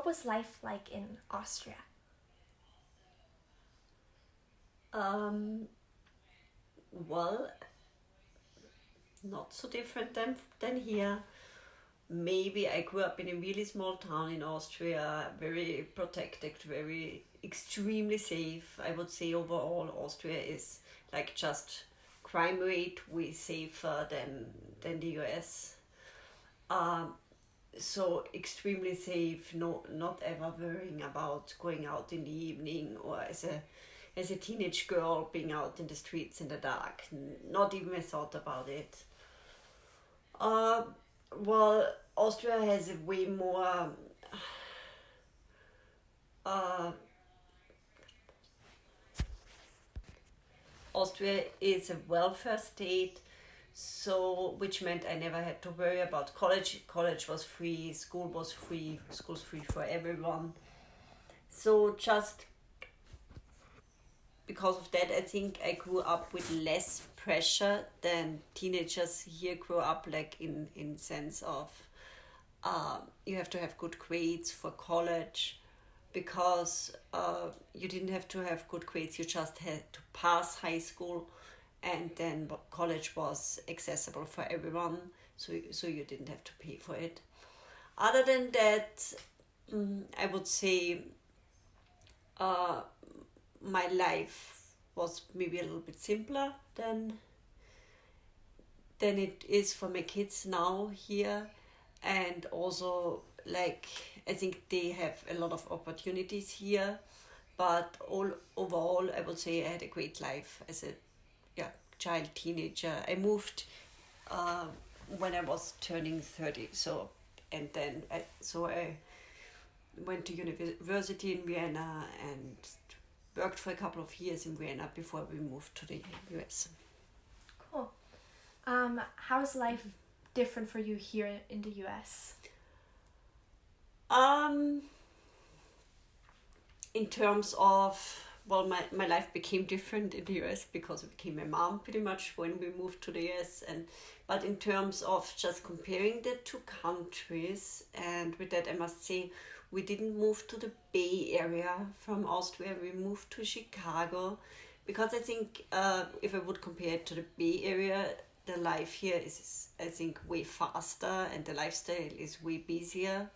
was life like in Austria? Um, well, not so different than here. Maybe I grew up in a really small town in Austria, very protected, very extremely safe. I would say overall Austria is like just crime rate way safer than the US. Um, so extremely safe, no, not ever worrying about going out in the evening or as a teenage girl being out in the streets in the dark. Not even a thought about it. Uh, well, Austria has a way more. Uh, Austria is a welfare state, so which meant I never had to worry about college. College was free, school was free, school's free for everyone. So just because of that, I think I grew up with less pressure than teenagers here grew up, like in sense of you have to have good grades for college because you didn't have to have good grades, you just had to pass high school, and then college was accessible for everyone, so you didn't have to pay for it. Other than that, I would say uh, my life was maybe a little bit simpler than it is for my kids now here, and also like I think they have a lot of opportunities here, but all overall I would say I had a great life as a yeah child teenager. I moved uh, when I was turning 30, so and then I went to university in Vienna and worked for a couple of years in Vienna before we moved to the US. Cool. How's life different for you here in the US? Um, in terms of, well, my life became different in the US because I became a mom pretty much when we moved to the US, and but in terms of just comparing the two countries, and with that I must say we didn't move to the Bay Area from Austria, we moved to Chicago because I think if I would compare it to the Bay Area, the life here is I think way faster and the lifestyle is way busier,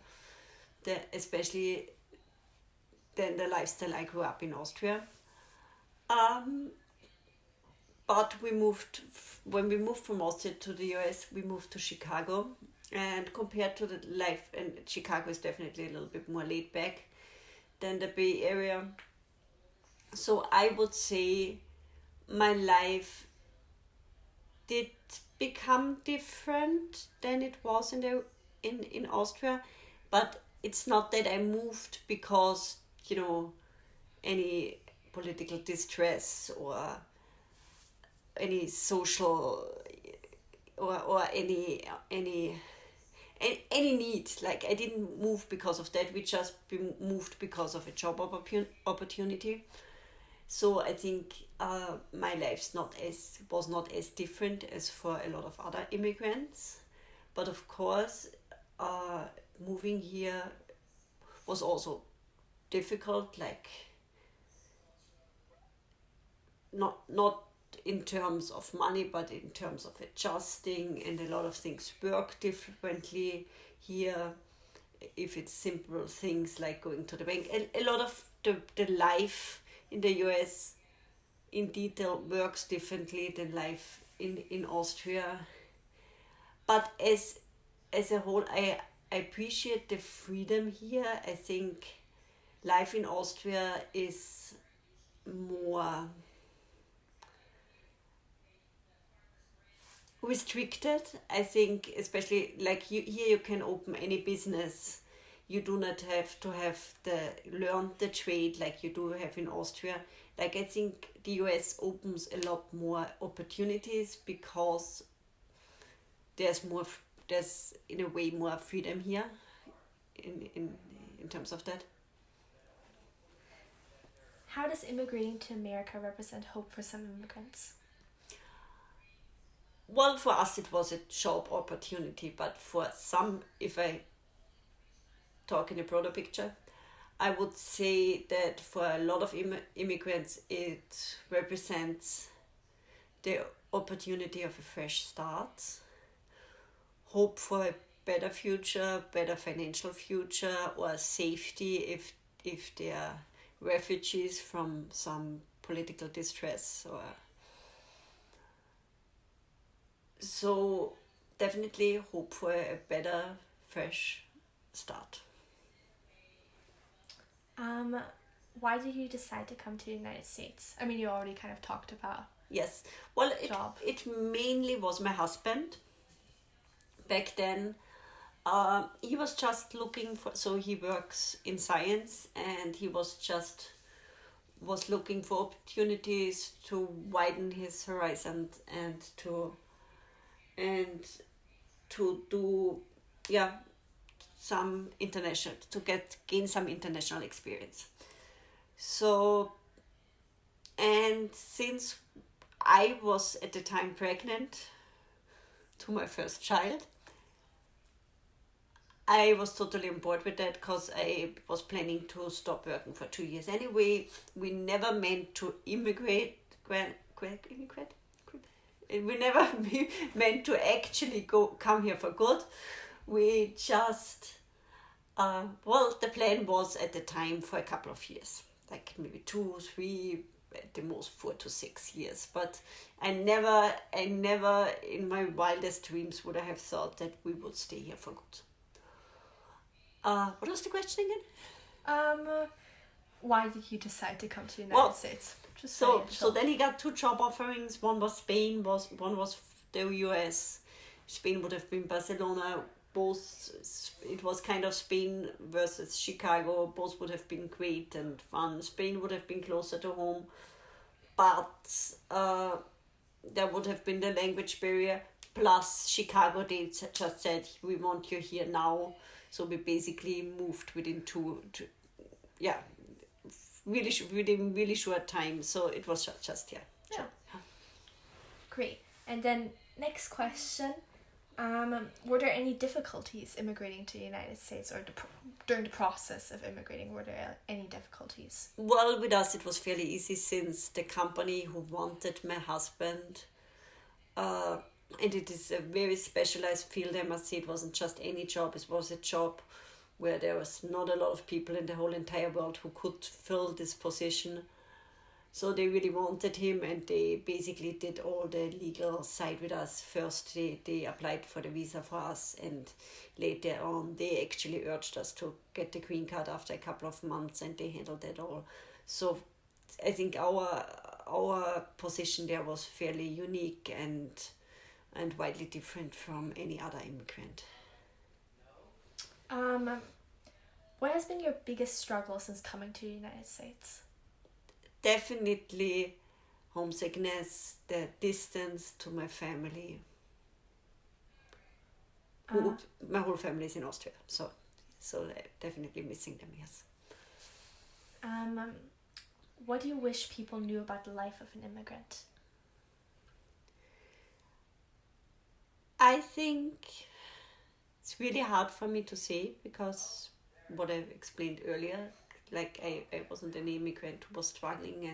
especially than the lifestyle I grew up in Austria. Um, but we moved when we moved from Austria to the US. We moved to Chicago, and compared to the life, and Chicago is definitely a little bit more laid back than the Bay Area. So I would say my life did become different than it was in Austria, but it's not that I moved because any political distress or any social or any need. Like I didn't move because of that. We just moved because of a job opportunity. So I think my life's not as was not as different as for a lot of other immigrants, but of course, uh, moving here was also difficult. Like not in terms of money, but in terms of adjusting, and a lot of things work differently here. If it's simple things like going to the bank, a lot of the life in the US in detail works differently than life in Austria. But as a whole, I appreciate the freedom here. I think life in Austria is more restricted. I think especially like here you can open any business. You do not have to have the learn the trade like you do have in Austria. Like I think the US opens a lot more opportunities because there's in a way more freedom here in terms of that. How does immigrating to America represent hope for some immigrants? Well, for us it was a job opportunity, but for some, if I talk in a broader picture, I would say that for a lot of immigrants, it represents the opportunity of a fresh start, hope for a better future, better financial future, or safety if they are refugees from some political distress. Or so definitely hope for a better, fresh start. Why did you decide to come to the United States? I mean, you already kind of talked about Yes, well, job. it mainly was my husband. Back then, he was just looking for, so he works in science, and he was looking for opportunities to widen his horizon and to do, yeah, some international, to gain some international experience. So, and since I was at the time pregnant to my first child, I was totally on board with that because I was planning to stop working for 2 years. Anyway, we never meant to immigrate. Immigrate? We never meant to actually come here for good. We just, well, the plan was at the time for a couple of years, like maybe 2, 3, at the most 4 to 6 years. But I never in my wildest dreams would I have thought that we would stay here for good. What was the question again? Why did you decide to come to the United States? Just so then he got 2 job offerings. One was Spain, one was the US. Spain would have been Barcelona. Both, it was kind of Spain versus Chicago. Both would have been great and fun. Spain would have been closer to home, but there would have been the language barrier. Plus, Chicago, they just said, we want you here now. So we basically moved within within really short time. So it was just yeah. Great. And then next question. Were there any difficulties immigrating to the United States, or during the process of immigrating, were there any difficulties? Well, with us it was fairly easy since the company who wanted my husband, and it is a very specialized field, I must say. It wasn't just any job, it was a job where there was not a lot of people in the whole entire world who could fill this position. So they really wanted him, and they basically did all the legal side with us. First, they applied for the visa for us, and later on, they actually urged us to get the green card after a couple of months, and they handled that all. So I think our position there was fairly unique and widely different from any other immigrant. What has been your biggest struggle since coming to the United States? Definitely homesickness, the distance to my family. My whole family is in Austria, so definitely missing them, yes. What do you wish people knew about the life of an immigrant? I think it's really hard for me to say because what I've explained earlier, like I wasn't an immigrant who was struggling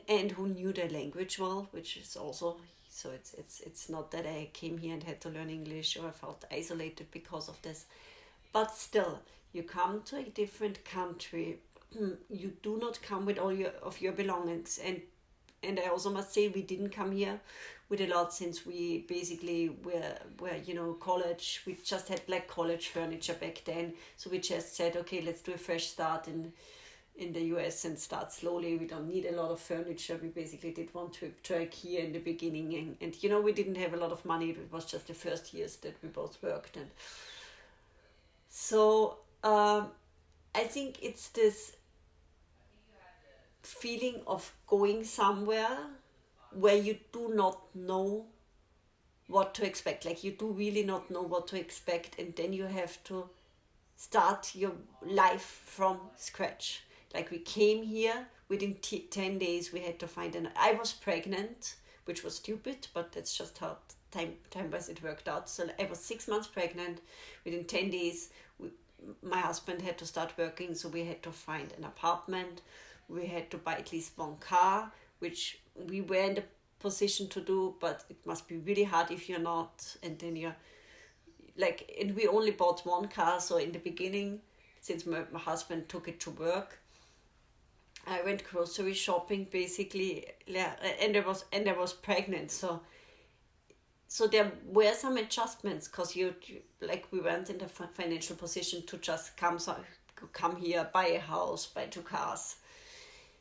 and who knew the language well, which is also, so it's not that I came here and had to learn English or I felt isolated because of this, but still, you come to a different country, you do not come with all your belongings, and I also must say we didn't come here with a lot, since we basically were college. We just had like college furniture back then. So we just said, okay, let's do a fresh start in the US and start slowly. We don't need a lot of furniture. We basically did one trip to IKEA in the beginning. And we didn't have a lot of money. It was just the first years that we both worked. And so I think it's this feeling of going somewhere where you do not know what to expect. Like, you do really not know what to expect, and then you have to start your life from scratch. Like, we came here within 10 days. We had to find I was pregnant which was stupid, but that's just how time-wise it worked out. So I was 6 months pregnant. Within 10 days, my husband had to start working, so we had to find an apartment. We had to buy at least one car, which we were in the position to do, but it must be really hard if you're not. And then you're like, and we only bought one car, so in the beginning, since my husband took it to work, I went grocery shopping basically, and I was pregnant, so there were some adjustments, because you like, we weren't in the financial position to just come here, buy a house, buy 2 cars.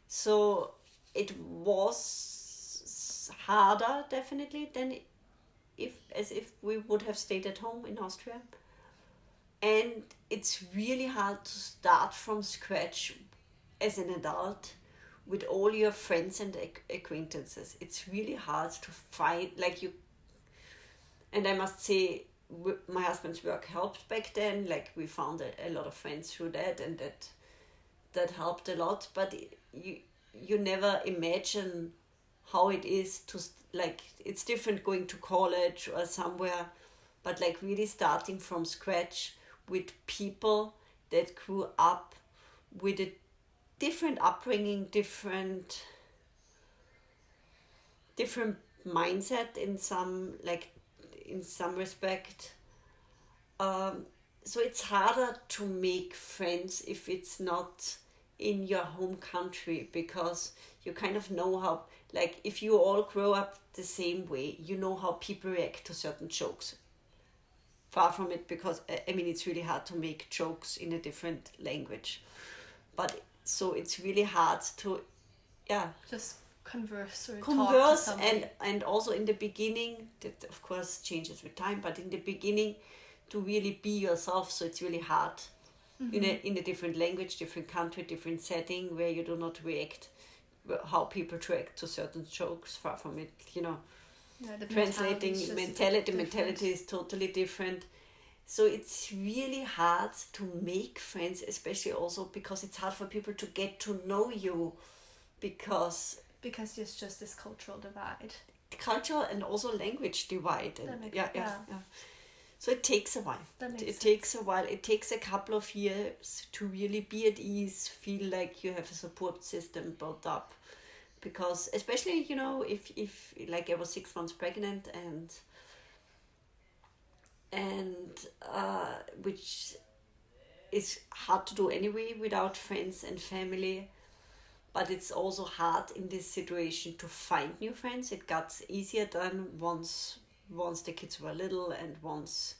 So it was harder definitely than if we would have stayed at home in Austria. And it's really hard to start from scratch as an adult with all your friends and acquaintances. It's really hard to find, like, you. And I must say, my husband's work helped back then. Like, we found a lot of friends through that, and that helped a lot. But you never imagine how it is to, like, it's different going to college or somewhere, but like really starting from scratch with people that grew up with a different upbringing, different mindset in some respect. So it's harder to make friends if it's not in your home country, because you kind of know how, like, if you all grow up the same way, you know how people react to certain jokes. Far from it, because I mean, it's really hard to make jokes in a different language, but so it's really hard to just converse talk to somebody. and also in the beginning, that of course changes with time, but in the beginning, to really be yourself. So it's really hard in a different language, different country, different setting, where you do not react how people react to certain jokes. Far from it, the translating mentality is totally different. So it's really hard to make friends, especially also because it's hard for people to get to know you, because it's just this cultural divide, cultural and also language divide. And so it takes a while. It takes a couple of years to really be at ease, feel like you have a support system built up. Because especially, if like I was 6 months pregnant, and which is hard to do anyway without friends and family, but it's also hard in this situation to find new friends. It got easier than once the kids were little, and once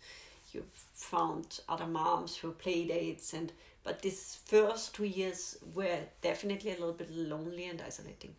you found other moms who play dates, but these first 2 years were definitely a little bit lonely and isolating.